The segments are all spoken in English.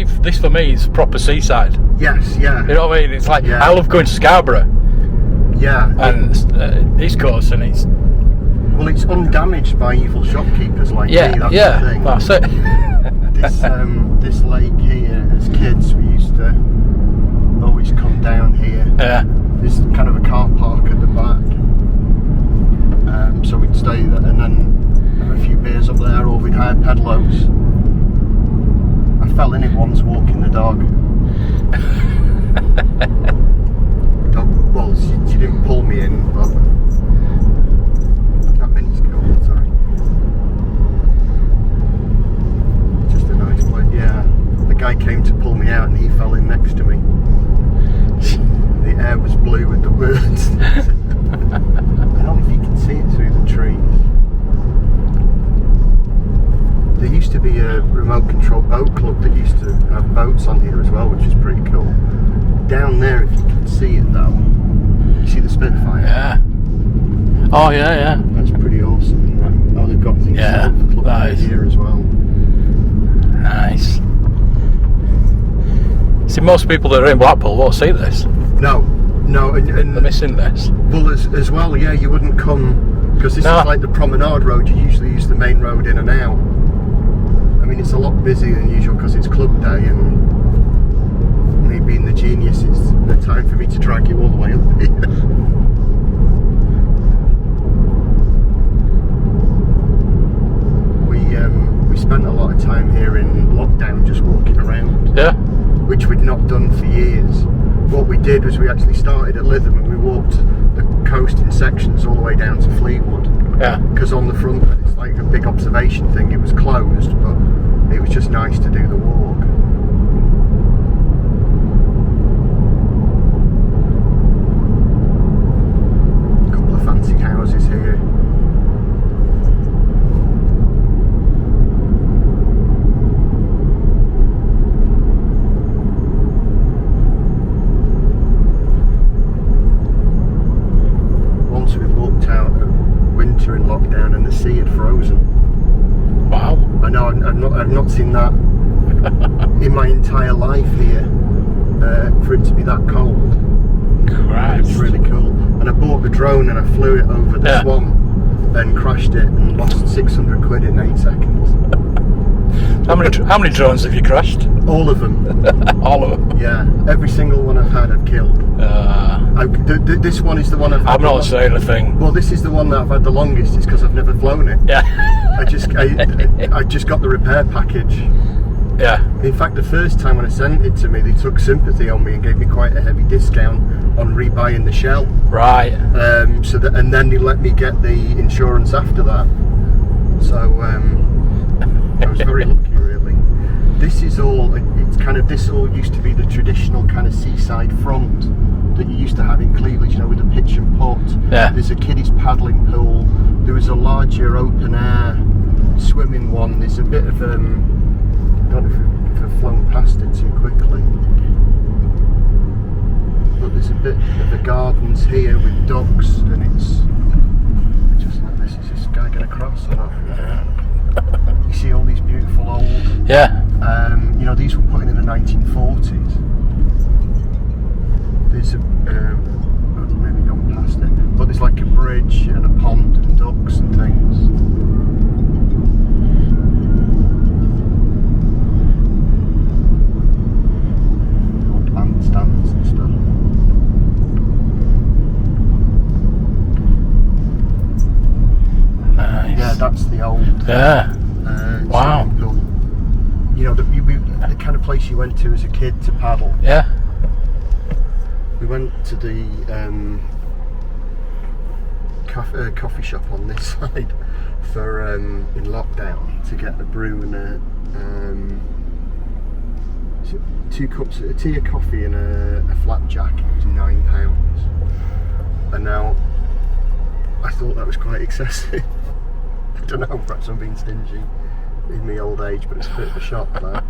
this for me is proper seaside. Yes, yeah. You know what I mean? It's like, Yeah. I love going to Scarborough. Yeah. And East Coast, and it's... Well, it's undamaged by evil shopkeepers like me, that's yeah, the thing. that's it. This lake here, as kids, we used to always come down here. Yeah. There's kind of a car park at the back. So we'd stay there and then have a few beers up there, or we'd hire pedlos. I fell in it once walking the dog. Well, she didn't pull me in, but that mini's cool, sorry. Just a nice place, yeah. The guy came to pull me out and he fell in next to me. The air was blue with the words. I don't know if you can see it through the trees. There used to be a remote control boat club that used to have boats on here as well, which is pretty cool. Down there, if you can see it though, you see the Spitfire? Yeah. Oh, yeah. That's pretty awesome. Right? Oh, they've got things set up for club nice. here as well. Nice. See, most people that are in Blackpool won't see this. No, and They're missing this. well, as well, yeah, you wouldn't come, because this is like the promenade road. You usually use the main road in and out. I mean, it's a lot busier than usual because it's club day, and me being the genius, it's the time for me to drag you all the way up here. We spent a lot of time here in lockdown just walking around. Yeah. Which we'd not done for years. What we did was we actually started at Lytham and we walked the coasting sections all the way down to Fleetwood. Yeah. Because on the front, it's like a big observation thing. It was closed, but it was just nice to do the walk. A couple of fancy houses here. Once we walked out at winter in lockdown and the sea had frozen. Wow. I know, I've not seen that in my entire life here, for it to be that cold. Christ. It's really cool. And I bought the drone and I flew it over the swamp and crashed it and lost 600 quid in 8 seconds. How many drones have you crashed? All of them. All of them? Yeah, every single one I've had I've killed. This one is the one I've had. I'm not saying a thing. Well, this is the one that I've had the longest, it's because I've never flown it. Yeah. I just got the repair package. Yeah. In fact, the first time when I sent it to me, they took sympathy on me and gave me quite a heavy discount on rebuying the shell. Right. And then they let me get the insurance after that. So I was very lucky, really. This is all. This all used to be the traditional kind of seaside front that you used to have in Cleveland, you know, with the pitch and putt. Yeah. There's a kiddies paddling pool. There was a larger open air swimming one. There's a bit of I don't know if I've flown past it too quickly, but there's a bit of the gardens here with ducks, and it's just like this. Is this guy going to cross or not? You see all these beautiful old. Yeah. You know, these were put in the 1940s. There's a maybe gone past it, but there's like a bridge and a pond and ducks and things. Old bandstands and stuff. Nice. Yeah, that's the old. Yeah. Wow. Swimming pool. You know, the kind of place you went to as a kid to paddle. Yeah. We went to the coffee shop on this side for in lockdown to get a brew and a 2 cups, a tea, a coffee and a flapjack. It was £9. And now I thought that was quite excessive. I don't know, perhaps I'm being stingy in my old age, but it's a bit of a shock that.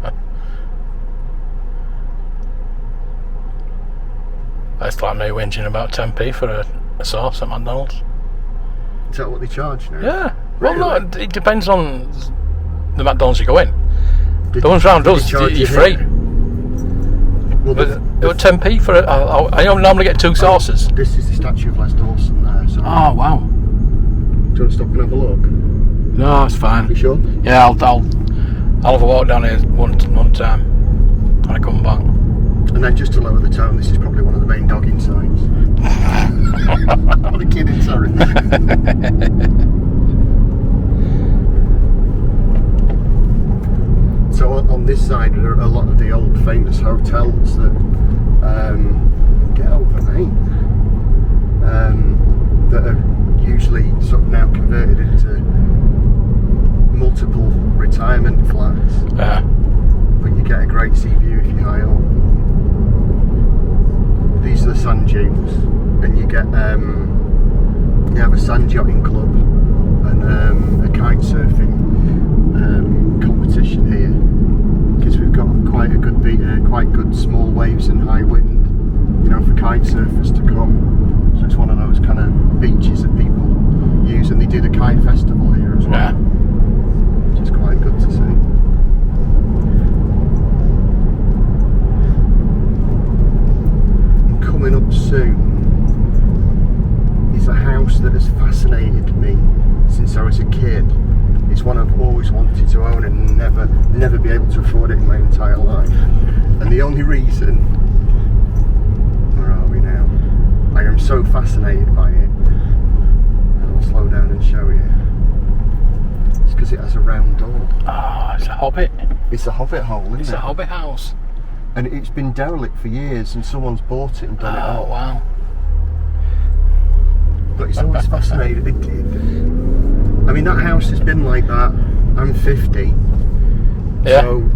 That's like me whinging about 10p for a sauce at McDonald's. Is that what they charge now? Yeah. Really? Well, no, it depends on the McDonald's you go in. Did The ones round us, charge you're free. here? Well, It was 10p for it. I don't normally get 2 sauces. This is the statue of Les Dawson there. So Oh wow. do you want to stop and have a look? No, it's fine. You sure? Yeah, I'll have a walk down here one time when I come back. And then just to lower the tone, this is probably one of the main dogging signs. I'm only kidding, sorry. So on this side there are a lot of the old famous hotels that get over me. That are usually sort of now converted into multiple retirement flats. Yeah. But you get a great sea view if you high up. These are the sand dunes, and you get you have a sand yachting club and a kite surfing competition here, because we've got quite good small waves and high wind, you know, for kite surfers to come. So it's one of those kind of beaches that people use, and they do the kite festival here as well. Yeah. Which is quite good to see. Coming up soon is a house that has fascinated me since I was a kid. It's one I've always wanted to own and never be able to afford it in my entire life. And the only reason, where are we now? I am so fascinated by it. And I'll slow down and show you. It's because it has a round door. Oh, it's a hobbit. It's a hobbit hole, isn't it? It's a hobbit house. And it's been derelict for years, and someone's bought it and done it Oh up. wow. But it's always fascinated. I mean, that house has been like that. I'm 50. Yeah. So,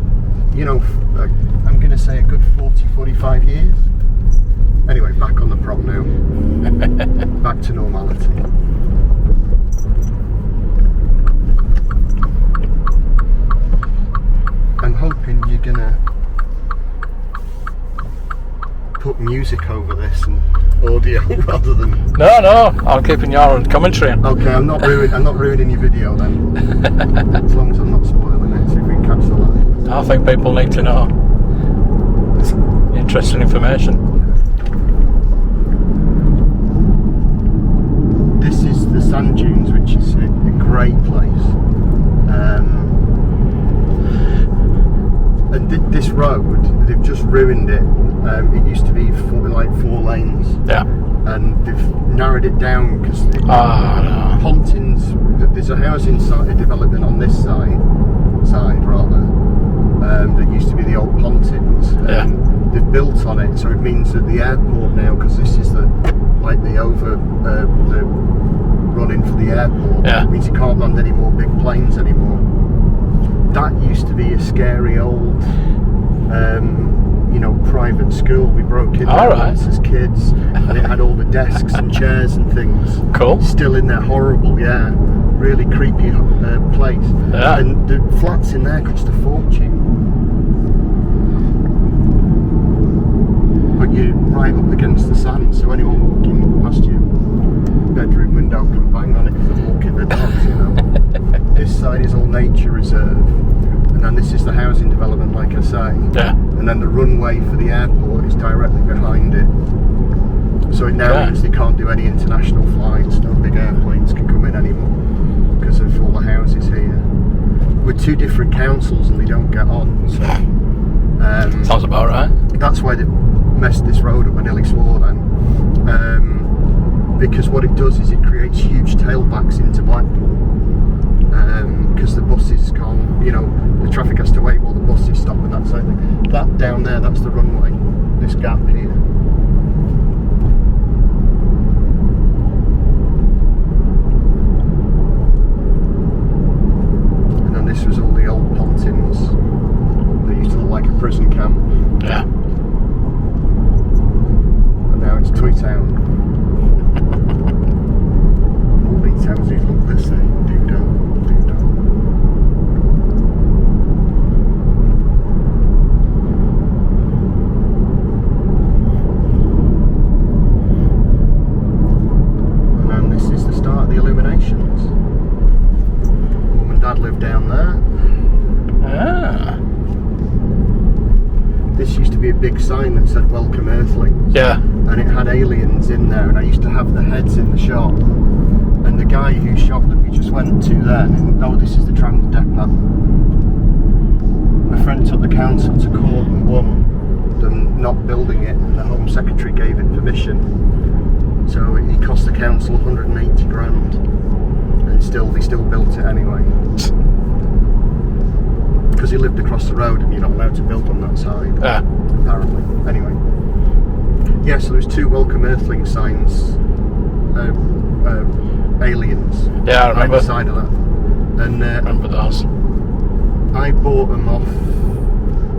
you know, I'm going to say a good 40, 45 years. Anyway, back on the prop now. Back to normality. I'm hoping you're going to put music over this and audio rather than. No, I'm keeping your commentary in. Okay, I'm not ruining your video then. As long as I'm not spoiling it, see if we can catch the line. I think people need to know. It's interesting information. This is the sand dunes, which is a great place. And this road, they've just ruined it. It used to be 4 lanes. Yeah. And they've narrowed it down because no. Pontins. There's a housing development on this side rather. That used to be the old Pontins. Yeah. They've built on it, so it means that the airport now, because this is the run-in for the airport. Yeah. It means you can't land any more big planes anymore. That used to be a scary old, private school. We broke in there once as kids, and it had all the desks and chairs and things. Cool. Still in there, horrible, yeah. Really creepy place. Yeah. And the flats in there cost a fortune. But you're right up against the sand, so anyone walking past your bedroom window can bang on it if they're walking their dogs, you know. This side is all nature reserve, and then this is the housing development, like I say. Yeah. And then the runway for the airport is directly behind it. So it now means they can't do any international flights, no big airplanes can come in anymore because of all the houses here. We're 2 different councils and they don't get on, so Sounds about right. that's why they messed this road up. I nearly swore then. Because what it does is it creates huge tailbacks into Blackpool. Because the buses can't, the traffic has to wait while the buses stop and that sort of thing. That down there, that's the runway, this gap here. And then this was all the old Pontins. They used to look like a prison camp. Yeah. But now it's Toy Town. All these houses look the same. big sign that said "Welcome Earthlings." Yeah. And it had aliens in there, and I used to have the heads in the shop. And the guy whose shop that we just went to then, and this is the tram depot. My friend took the council to court and won them not building it, and the Home Secretary gave it permission. So it cost the council 180 grand, and they still built it anyway. Because he lived across the road, and you're not allowed to build on that side, apparently. Anyway, yeah. So there's 2 Welcome Earthling signs, aliens. Yeah, I remember. Either side of that, and I remember those. I bought them off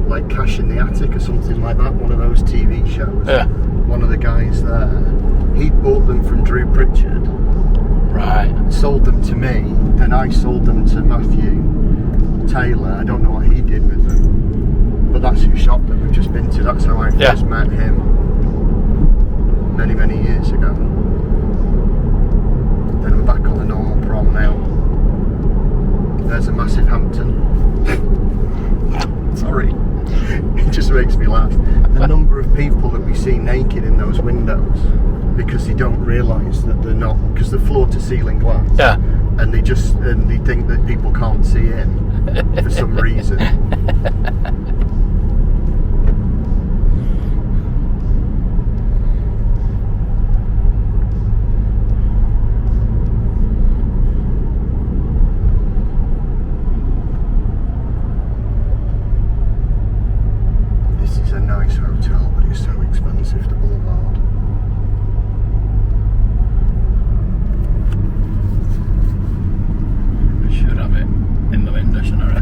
like Cash in the Attic or something like that, one of those TV shows. Yeah. One of the guys there, he'd bought them from Drew Pritchard. Right. Sold them to me, then I sold them to Matthew Taylor. I don't know what he did with them, but that's whose shop that we've just been to. That's how I first met him many, many years ago. Then we're back on the normal prom now. There's a massive Hampton. Sorry. It just makes me laugh. The number of people that we see naked in those windows because they don't realise that they're not, because they're floor to ceiling glass. Yeah. And they think that people can't see in for some reason. This is a nice hotel, but it's so expensive, the Boulevard. Should have it in the window, shouldn't I?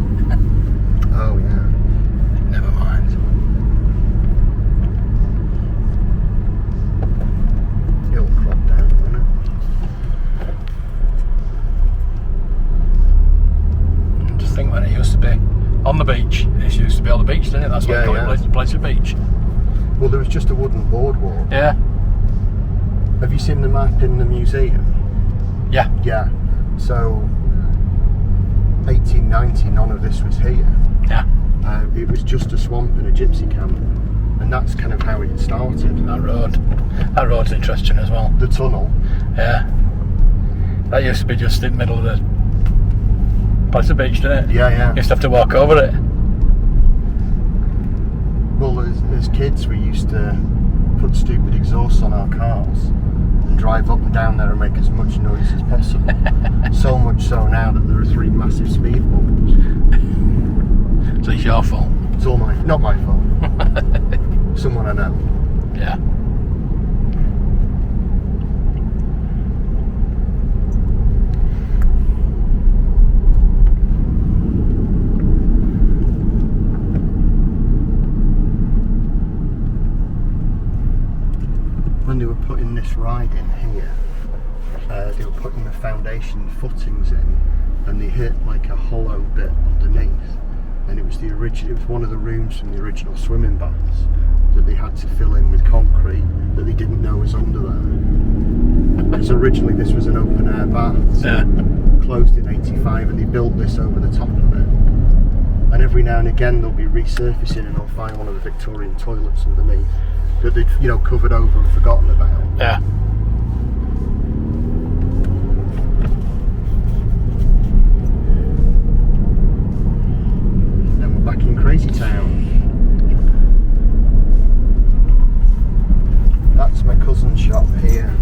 Oh yeah. Never mind. It'll crop down, won't it? Just think when it used to be on the beach. It used to be on the beach, didn't it? That's what Yeah, they call it, Pleasure Beach. Well, there was just a wooden boardwalk. Yeah. Have you seen the map in the museum? Yeah. Yeah. So 1890, none of this was here. Yeah. It was just a swamp and a gypsy camp, and that's kind of how it started. That road's interesting as well. The tunnel. Yeah. That used to be just in the middle of the Pleasure Beach, didn't it? Yeah, yeah. You used to have to walk over it. Well, as kids, we used to put stupid exhausts on our cars and drive up and down there and make as much noise as possible. So much so now that there are 3 massive speed bumps. So it's your fault. It's all not my fault. Someone I know. Yeah. When they were putting this ride in here, they were putting the foundation footings in, and they hit like a hollow bit underneath, and it was one of the rooms from the original swimming baths that they had to fill in with concrete that they didn't know was under there. Because originally this was an open air bath, closed in '85, and they built this over the top of it. And every now and again they'll be resurfacing, and they'll find one of the Victorian toilets underneath that they'd covered over and forgotten about. Yeah. Then we're back in Crazy Town. That's my cousin's shop here.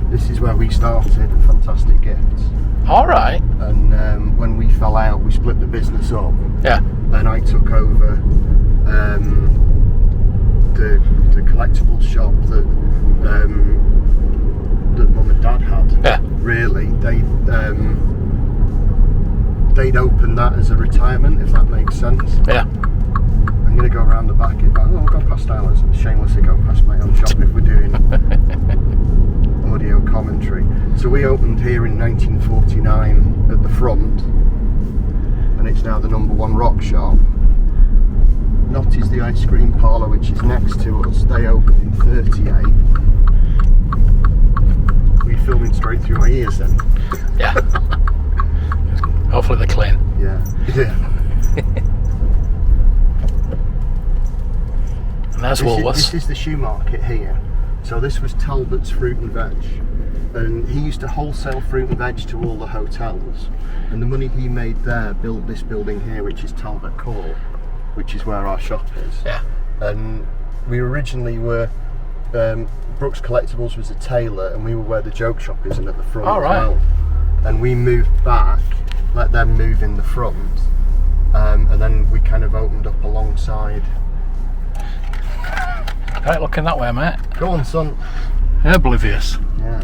This is where we started Fantastic Gifts. Alright. And when we fell out, we split the business up. Yeah. Then I took over the collectibles shop that Mum and Dad had. Yeah. Really, they'd opened that as a retirement, if that makes sense. Yeah. I'm going to go around the back. We'll go past ours. It's shameless to go past my own shop if we're doing audio commentary. So we opened here in 1949 at the front, and it's now the #1 rock shop. Notty's the ice cream parlour, which is next to us. They opened in 38. Were you filming straight through my ears then? Yeah. Hopefully they're clean. Yeah. Yeah. And that's Woolworths. This is the shoe market here. So this was Talbot's Fruit and Veg, and he used to wholesale fruit and veg to all the hotels, and the money he made there built this building here, which is Talbot Court, which is where our shop is. Yeah. And we originally were Brooks Collectibles was a tailor, and we were where the joke shop is, and at the front as well. And we moved back, let them move in the front, and then we kind of opened up alongside. Right, looking that way, mate. Go on, son. Oblivious. Yeah.